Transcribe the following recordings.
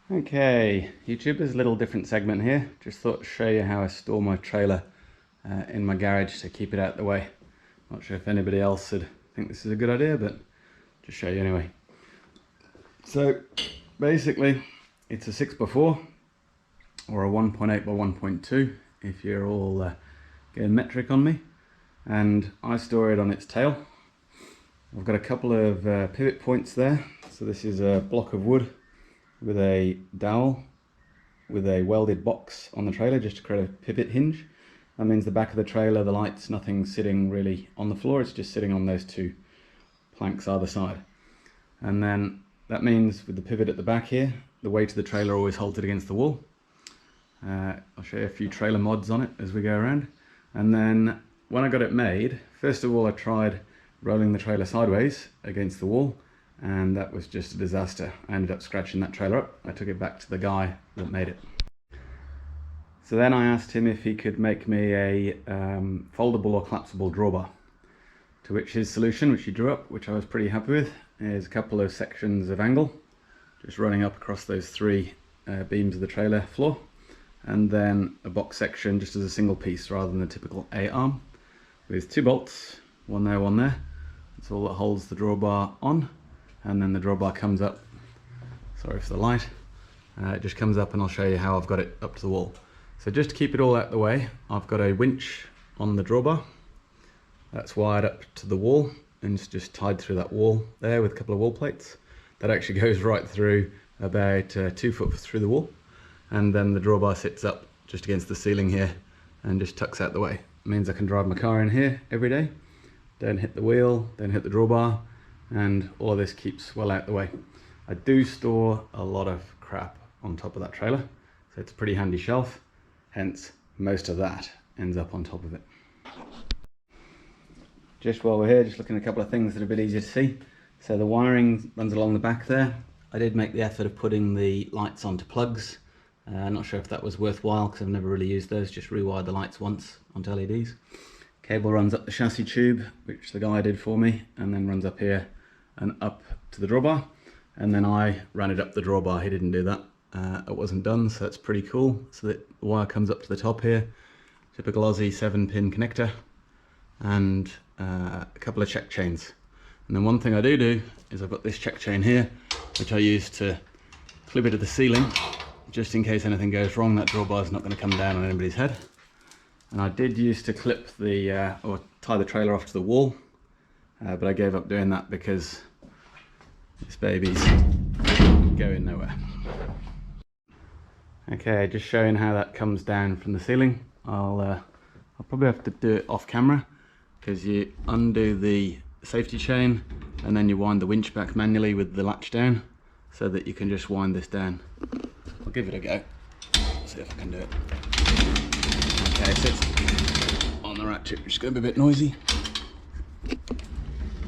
Okay, YouTube, there's a little different segment here. Just thought to show you how I store my trailer in my garage to keep it out of the way. Not sure if anybody else would think this is a good idea, but just show you anyway. So basically it's a 6x4 or a 1.8 by 1.2 if you're all getting metric on me, and I store it on its tail. I've got a couple of pivot points there. So this is a block of wood with a dowel with a welded box on the trailer just to create a pivot hinge. That means the back of the trailer, the light's nothing sitting really on the floor, it's just sitting on those two planks either side. And then that means with the pivot at the back here, the weight of the trailer always holds it against the wall. I'll show you a few trailer mods on it as we go around. And then when I got it made, first of all I tried rolling the trailer sideways against the wall, and that was just a disaster. I ended up scratching that trailer up. I took it back to the guy that made it. So then I asked him if he could make me a foldable or collapsible drawbar, to which his solution, which he drew up, which I was pretty happy with, is a couple of sections of angle just running up across those three beams of the trailer floor, and then a box section just as a single piece rather than the typical A-arm, with two bolts, one there, one there. That's all that holds the drawbar on, and then the drawbar comes up. Sorry for the light. It just comes up, and I'll show you how I've got it up to the wall. So just to keep it all out of the way, I've got a winch on the drawbar. That's wired up to the wall, and it's just tied through that wall there with a couple of wall plates. That actually goes right through about 2 foot through the wall. And then the drawbar sits up just against the ceiling here and just tucks out the way. It means I can drive my car in here every day, don't hit the wheel, don't hit the drawbar, and all of this keeps well out the way. I do store a lot of crap on top of that trailer, so it's a pretty handy shelf, hence most of that ends up on top of it. Just while we're here, just looking at a couple of things that are a bit easier to see. So the wiring runs along the back there. I did make the effort of putting the lights onto plugs. Not sure if that was worthwhile because I've never really used those, just rewired the lights once onto LEDs. Cable runs up the chassis tube, which the guy did for me, and then runs up here and up to the drawbar. And then I ran it up the drawbar, he didn't do that. It wasn't done, so that's pretty cool. So that the wire comes up to the top here, typical Aussie 7-pin connector, and a couple of check chains. And then one thing I do is I've got this check chain here, which I use to clip it to the ceiling, just in case anything goes wrong. That drawbar is not going to come down on anybody's head. And I did used to clip the, or tie the trailer off to the wall, but I gave up doing that because this baby's going nowhere. Okay, just showing how that comes down from the ceiling. I'll probably have to do it off camera, because you undo the safety chain and then you wind the winch back manually with the latch down so that you can just wind this down. I'll give it a go, see if I can do it. Okay, so it's on the ratchet, which is going to be a bit noisy.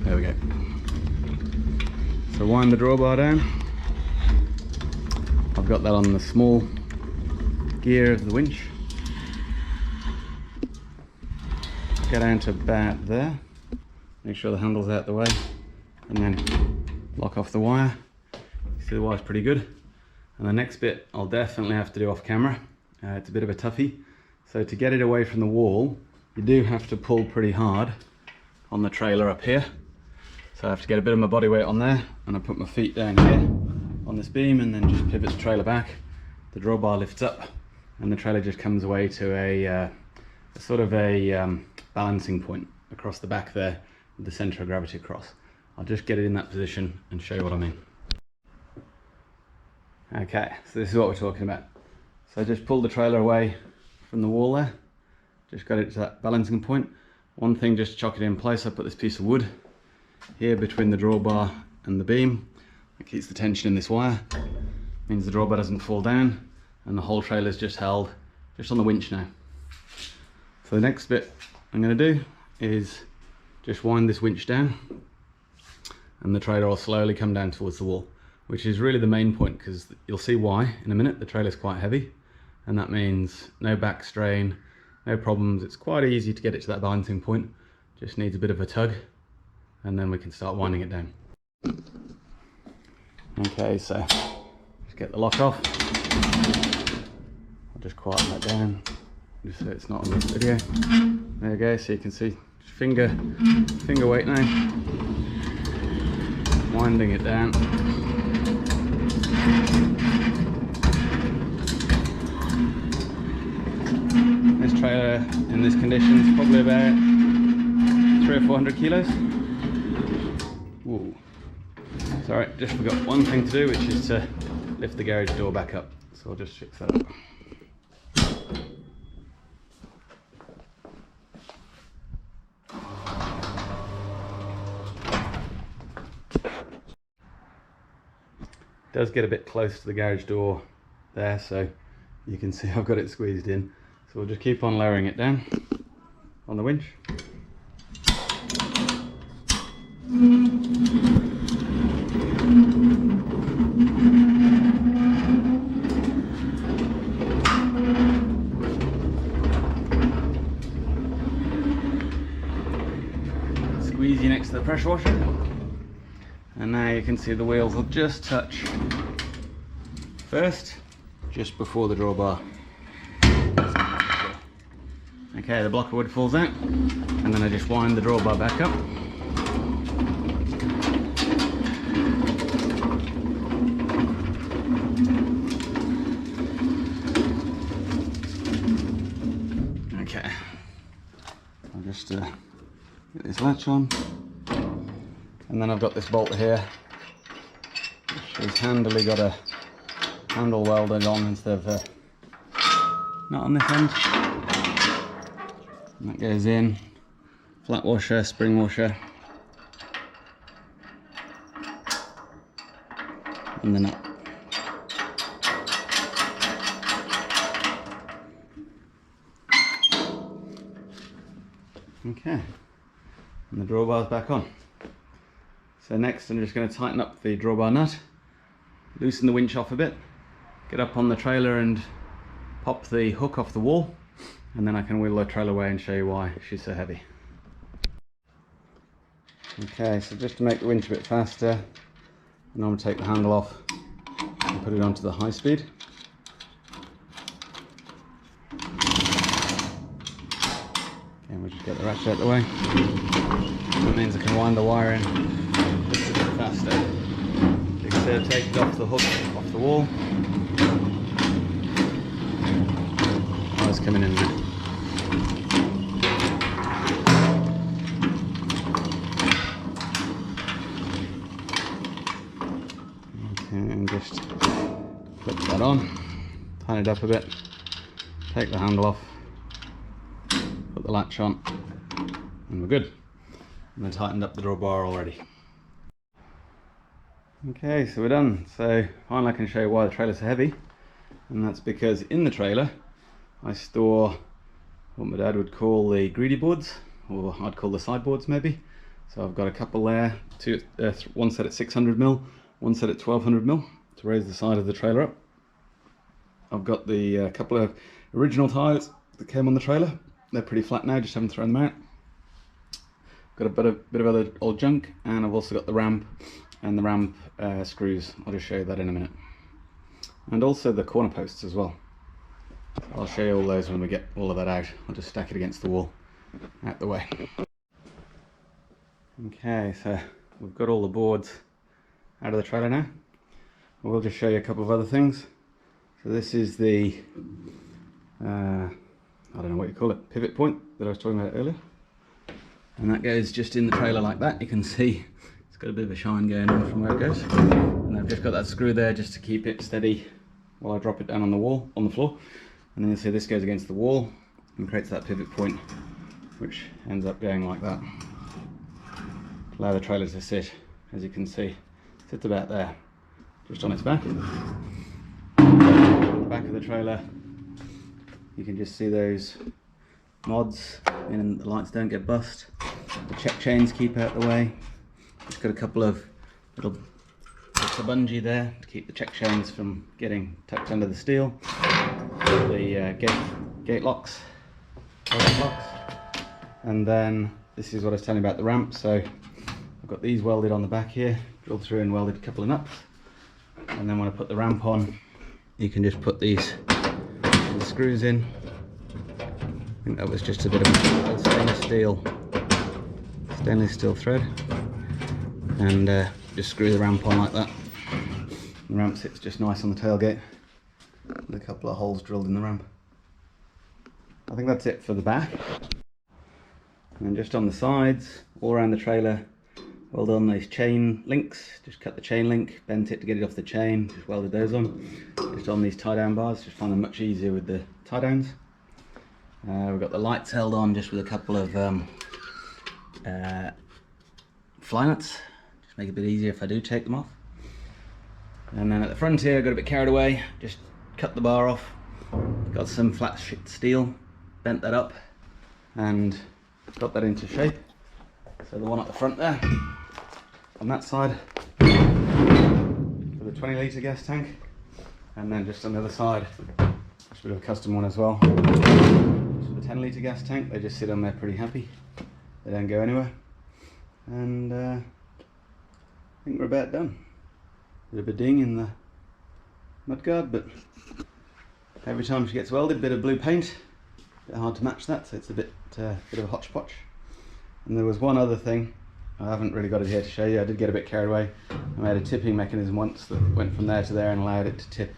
There we go. So wind the drawbar down. I've got that on the small gear of the winch. Get down to about there. Make sure the handle's out the way, and then lock off the wire. You see the wire's pretty good. And the next bit I'll definitely have to do off camera. It's a bit of a toughie. So to get it away from the wall, you do have to pull pretty hard on the trailer up here. So I have to get a bit of my body weight on there, and I put my feet down here on this beam and then just pivot the trailer back. The drawbar lifts up and the trailer just comes away to a sort of a balancing point across the back there with the centre of gravity across. I'll just get it in that position and show you what I mean. Okay, so this is what we're talking about. So I just pulled the trailer away from the wall there, just got it to that balancing point. One thing, just to chock it in place, I put this piece of wood here between the drawbar and the beam. It keeps the tension in this wire, means the drawbar doesn't fall down, and the whole trailer is just held just on the winch now. So the next bit I'm going to do is just wind this winch down, and the trailer will slowly come down towards the wall, which is really the main point, because you'll see why in a minute. The trailer's quite heavy, and that means no back strain, no problems. It's quite easy to get it to that balancing point, just needs a bit of a tug, and then we can start winding it down. Okay, so just get the lock off. I'll just quieten that down, just so it's not on this video. There you go, so you can see finger weight now. Winding it down. This trailer in this condition is probably about 300 or 400 kilos. Whoa. Sorry, just forgot one thing to do, which is to lift the garage door back up. So I'll just fix that up. It does get a bit close to the garage door there, so you can see I've got it squeezed in. So we'll just keep on lowering it down on the winch. Squeegee next to the pressure washer. And now you can see the wheels will just touch first, just before the drawbar. Okay, the block of wood falls out, and then I just wind the drawbar back up. Okay, I'll just get this latch on. And then I've got this bolt here, which is handily got a handle welded on instead of not on this end. And that goes in, flat washer, spring washer, and then up. Okay, and the drawbar's back on. So next I'm just going to tighten up the drawbar nut, loosen the winch off a bit, get up on the trailer and pop the hook off the wall, and then I can wheel the trailer away and show you why she's so heavy. Okay, so just to make the winch a bit faster, I'm going to take the handle off and put it onto the high speed. Okay, we'll just get the ratchet out of the way. That means I can wind the wire in just a bit faster. Instead of taking it off the hook off the wall, wire's coming in now. Okay, and just flip that on, tighten it up a bit, take the handle off, put the latch on, and we're good. And I tightened up the drawbar already. Okay, so we're done. So finally I can show you why the trailer's so heavy, and that's because in the trailer I store what my dad would call the greedy boards, or I'd call the sideboards maybe. So I've got a couple there, one set at 600mm, one set at 1200mm to raise the side of the trailer up. I've got the couple of original tyres that came on the trailer. They're pretty flat now, just haven't thrown them out. Got a bit of other old junk, and I've also got the ramp and the ramp screws. I'll just show you that in a minute. And also the corner posts as well. I'll show you all those when we get all of that out. I'll just stack it against the wall out the way. Okay, so we've got all the boards out of the trailer now. We'll just show you a couple of other things. So this is the I don't know what you call it, pivot point that I was talking about earlier. And that goes just in the trailer like that. You can see it's got a bit of a shine going on from where it goes. And I've just got that screw there just to keep it steady while I drop it down on the floor. And then you'll see this goes against the wall and creates that pivot point, which ends up going like that. Allow the trailer to sit, as you can see, sits about there, just on its back. At the back of the trailer, you can just see those mods, and the lights don't get bust. The check chains keep out the way. Just got a couple of little bits of bungee there to keep the check chains from getting tucked under the steel. The gate locks, and then this is what I was telling you about the ramp. So I've got these welded on the back here, drilled through and welded a couple of nuts. And then when I put the ramp on, you can just put these screws in. I think that was just a bit of old stainless steel thread, and just screw the ramp on like that. The ramp sits just nice on the tailgate with a couple of holes drilled in the ramp. I think that's it for the back. And then just on the sides, all around the trailer, welded on these chain links. Just cut the chain link, bent it to get it off the chain, just welded those on. Just on these tie down bars, just find them much easier with the tie downs. We've got the lights held on just with a couple of fly nuts, just make it a bit easier if I do take them off. And then at the front here, I got a bit carried away, just cut the bar off, got some flat steel, bent that up and got that into shape. So the one at the front there, on that side, for the 20 litre gas tank, and then just on the other side, just a bit of a custom one as well. So the 10 litre gas tank, they just sit on there pretty happy, they don't go anywhere. And I think we're about done. Bit of a ding in the mudguard, but every time she gets welded, a bit of blue paint, a bit hard to match that, so it's a bit of a hodgepodge. And there was one other thing, I haven't really got it here to show you, I did get a bit carried away. I made a tipping mechanism once that went from there to there and allowed it to tip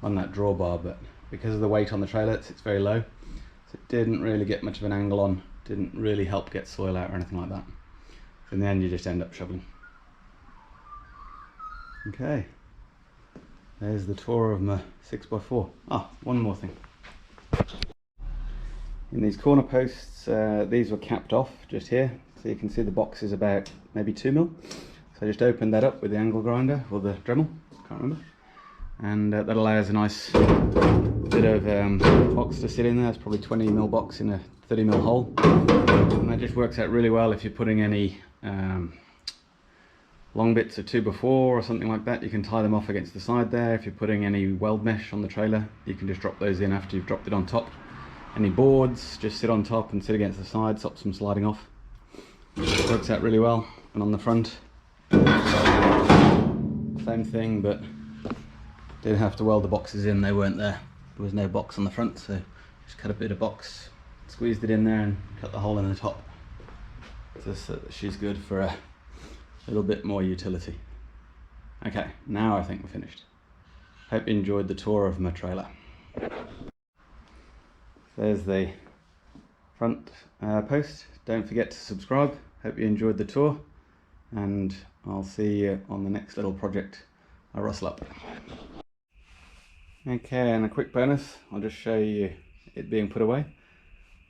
on that drawbar, but because of the weight on the trailer, it's very low, so it didn't really get much of an angle on, didn't really help get soil out or anything like that. So in the end you just end up shoveling. Okay, there's the tour of my 6x4. One more thing. In these corner posts, these were capped off just here, so you can see the box is about maybe 2mm. So I just opened that up with the angle grinder, or the Dremel, can't remember. And that allows a nice bit of box to sit in there. It's probably 20mm box in a 30mm hole. And that just works out really well if you're putting any long bits of 2x4 or something like that. You can tie them off against the side there. If you're putting any weld mesh on the trailer, you can just drop those in after you've dropped it on top. Any boards, just sit on top and sit against the side, stops them sliding off. It works out really well. And on the front, same thing, but did have to weld the boxes in, they weren't there. There was no box on the front, so just cut a bit of box, squeezed it in there and cut the hole in the top. So she's good for a little bit more utility. Okay, now I think we're finished. Hope you enjoyed the tour of my trailer. There's the front post. Don't forget to subscribe. Hope you enjoyed the tour, and I'll see you on the next little project I rustle up. Okay, and a quick bonus, I'll just show you it being put away,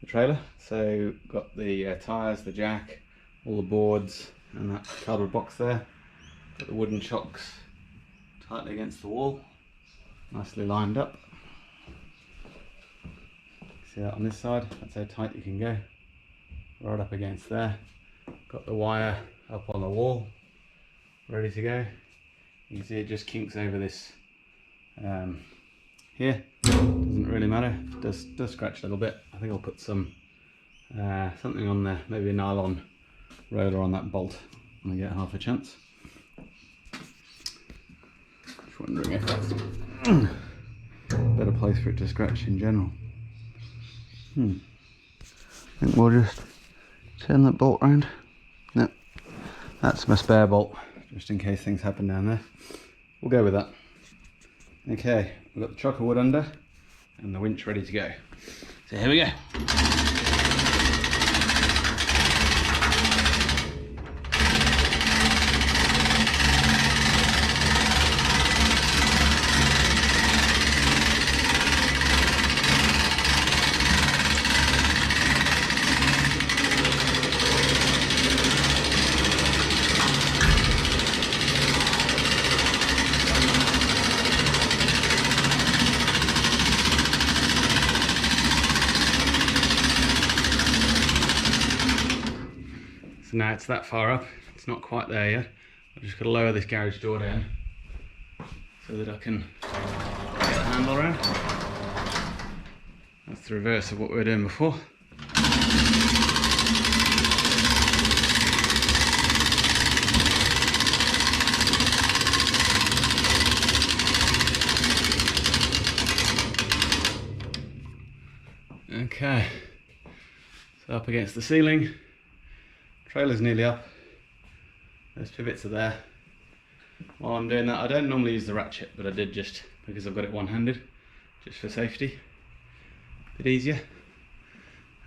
the trailer. So got the tyres, the jack, all the boards, and that cardboard box there. Got the wooden chocks tightly against the wall, nicely lined up. See that on this side, that's how tight you can go, right up against there. Got the wire up on the wall, ready to go. You can see it just kinks over this here, doesn't really matter, it does scratch a little bit. I think I'll put some something on there, maybe a nylon roller on that bolt when I get half a chance. Just wondering if that's a better place for it to scratch in general. I think we'll just turn that bolt round. No, that's my spare bolt, just in case things happen down there. We'll go with that. Okay, we've got the chock of wood under and the winch ready to go. So here we go. So now it's that far up, it's not quite there yet. I've just got to lower this garage door down so that I can get the handle around. That's the reverse of what we were doing before. Okay, so up against the ceiling, trailer's nearly up, those pivots are there. While I'm doing that, I don't normally use the ratchet, but I did just because I've got it one-handed, just for safety, a bit easier.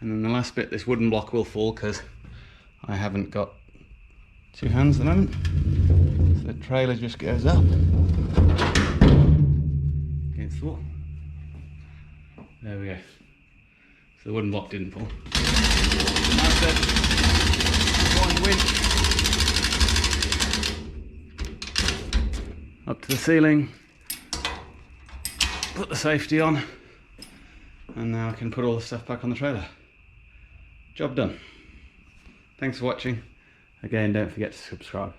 And then the last bit, this wooden block will fall because I haven't got two hands at the moment. So the trailer just goes up against the wall. There we go. So the wooden block didn't fall. Now set one winch up to the ceiling, put the safety on, and now I can put all the stuff back on the trailer. Job done. Thanks for watching. Again, don't forget to subscribe.